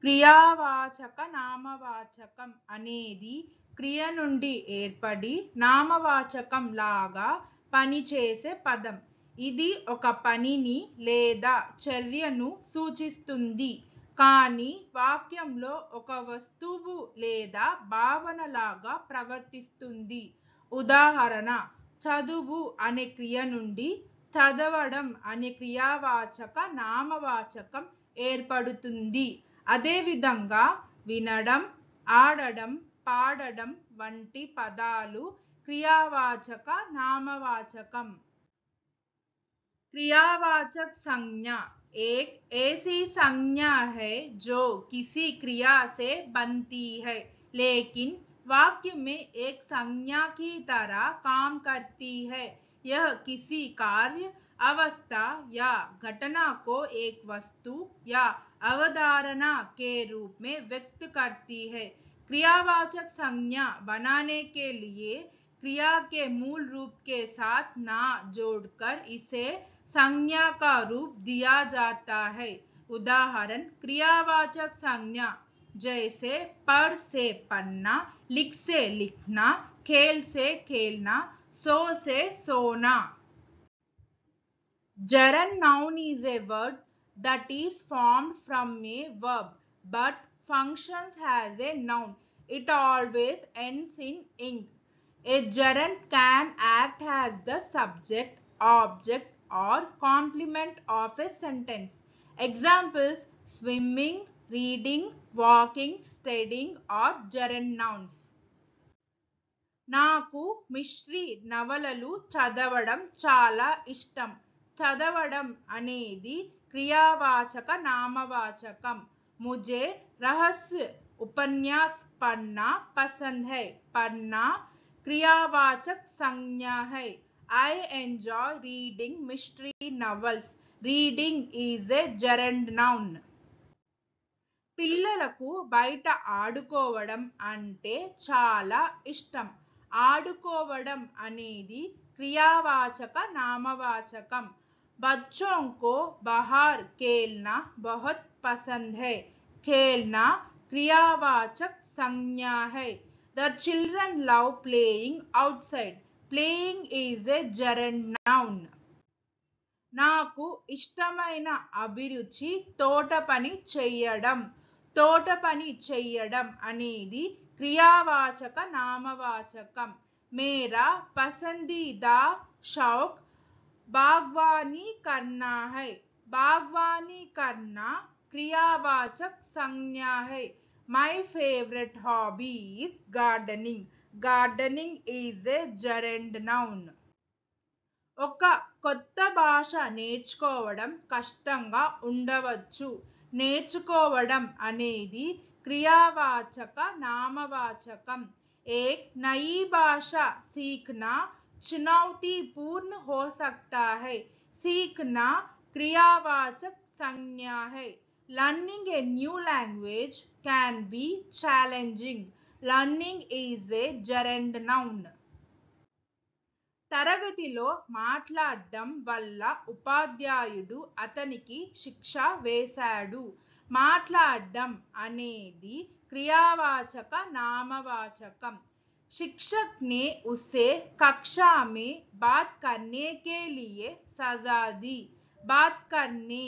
క్రియావాచక నామవాచకం అనేది క్రియ నుండి ఏర్పడి నామవాచకం లాగా పనిచేసే పదం. ఇది ఒక పనిని లేదా చర్యను సూచిస్తుంది, కానీ వాక్యంలో ఒక వస్తువు లేదా భావన లాగా ప్రవర్తిస్తుంది. ఉదాహరణ: చదువు అనే క్రియ నుండి చదవడం అనే క్రియావాచక నామవాచకం ఏర్పడుతుంది. అదేవిధంగా వినడం, ఆడడం, పాడడం వంటి పదాలు క్రియావాచక నామవాచకం. क्रियावाचक संज्ञा एक ऐसी संज्ञा है जो किसी क्रिया से बनती है लेकिन वाक्य में एक संज्ञा की तरह काम करती है। यह किसी कार्य, अवस्था या घटना को एक वस्तु या अवधारणा के रूप में व्यक्त करती है। क्रियावाचक संज्ञा बनाने के लिए क्रिया के मूल रूप के साथ ना जोड़कर इसे संज्ञा का रूप दिया जाता है। उदाहरण: क्रियावाचक संज्ञा जैसे पढ़ से पढ़ना, लिख से लिखना, खेल से खेलना, सो से सोना। Gerund noun is a word that is formed from a verb but functions as a noun. It always ends in ing. A gerund can act as the subject, object, or complement of a sentence. Examples: swimming, reading, walking, studying are gerund nouns. నాకు mystery నవలలు చదవడం చాలా ఇష్టం. చదవడం అనేది క్రియావాచక నామవాచకం. मुझे रहस्य उपन्यास पढ़ना पसंद है. पढ़ना क्रियावाचक संज्ञा है. I enjoy reading mystery novels. Reading is a gerund noun. పిల్లలకు బయట ఆడుకోవడం అంటే చాలా ఇష్టం. ఆడుకోవడం అనేది క్రియావాచక నామవాచకం. बच्चों को बाहर खेलना बहुत पसंद है. खेलना क्रियावाचक संज्ञा है. The children love playing outside. Playing is a gerund noun. నాకు ఇష్టమైన అభిరుచి తోట పని చెయ్యడం. తోట పని చెయ్యడం అనేది క్రియావాచక నామవాచకం. मेरा पसंदीदा शौक बागवानी करना है. बागवानी करना क्रियावाचक संज्ञा है. My favorite hobby is gardening. Gardening is a gerund noun. ఒక కొత్త భాష నేర్చుకోవడం కష్టంగా ఉండవచ్చు. నేర్చుకోవడం అనేది క్రియావాచక నామవాచకం. एक नई भाषा सीखना चुनौतीपूर्ण हो सकता है. सीखना क्रियावाचक संज्ञा है. Learning a new language can be challenging. Learning is a gerund noun. తరగతిలో మాట్లాడడం వల్ల ఉపాధ్యాయుడు అతనికి శిక్ష వేశాడు. మాట్లాడడం అనేది क्रियावाचक नामवाचकम. शिक्षक ने उसे कक्षा में बात करने के लिए सजा दी. बात करने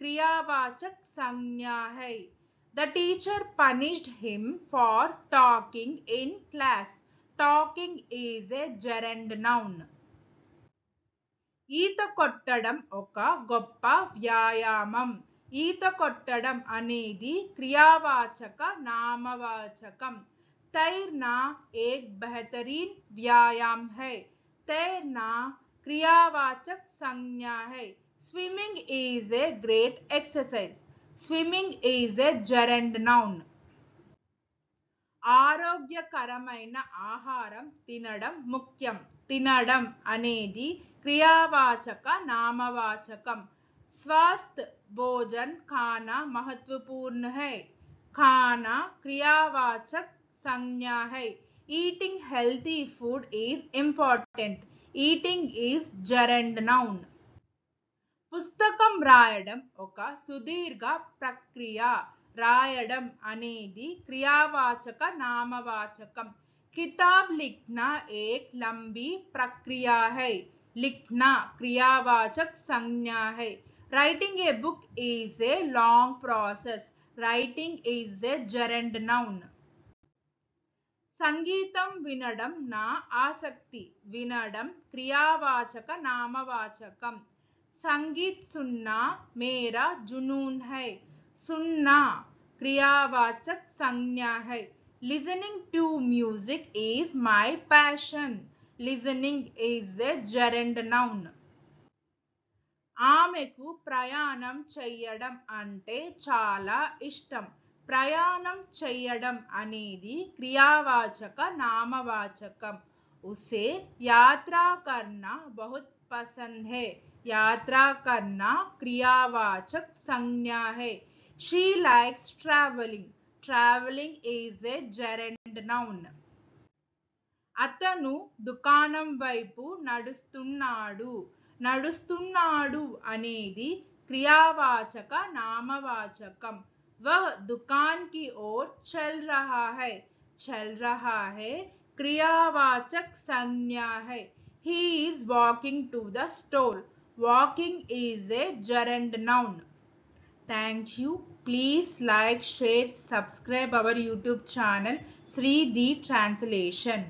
क्रियावाचक संज्ञा है. The teacher punished him for talking in class. Talking is a gerund noun. ఈత కొట్టడం ఒక గొప్ప వ్యాయామం. ఈత కొట్టడం అనేది క్రియావాచక నామవాచకం. तैरना एक बेहतरीन व्यायाम है. तैरना क्रियावाचक संज्ञा है. Swimming is a great exercise. Swimming is a gerund noun. ఆరోగ్యకరమైన ఆహారం తినడం ముఖ్యం. తినడం అనేది क्रियावाचक नामवाचकम. स्वस्थ भोजन खाना महत्वपूर्ण है. खाना क्रियावाचक संज्ञा है. Eating healthy food is important. Eating is gerund noun. పుస్తకం రాయడం ఒక సుదీర్ఘ ప్రక్రియ. రాయడం అనేది క్రియావాచక నామవాచకం. किताब लिखना एक लंबी प्रक्रिया है. लिखना क्रियावाचक संज्ञा है. Writing a book is a long process. Writing is a gerund noun. సంగీతం వినడం నా ఆసక్తి. వినడం క్రియావాచక నామవాచకం. సంగీత్ సున్నా మేరా జునూన్ హై. సున్నా క్రియావాచक संज्ञा है. Listening to music is my passion. Listening is a gerund noun. ఆమెకు ప్రయాణం చెయ్యడం అంటే చాలా ఇష్టం. ప్రయాణం చెయ్యడం అనేది క్రియావాచక నామవాచకం. उसे यात्रा करना बहुत पसंद है. यात्रा करना क्रियावाचक संज्ञा है. She likes traveling. Traveling is a gerund noun. అతను దుకాణం వైపు నడుస్తున్నాడు. నడుస్తున్నాడు అనేది క్రియావాచక నామవాచకం. वह दुकान की ओर चल रहा है. चल रहा है क्रियावाचक संज्ञा है. He is walking to the store. Walking is a gerund noun. Thank you. Please like, share, subscribe our YouTube channel Sri the Translation.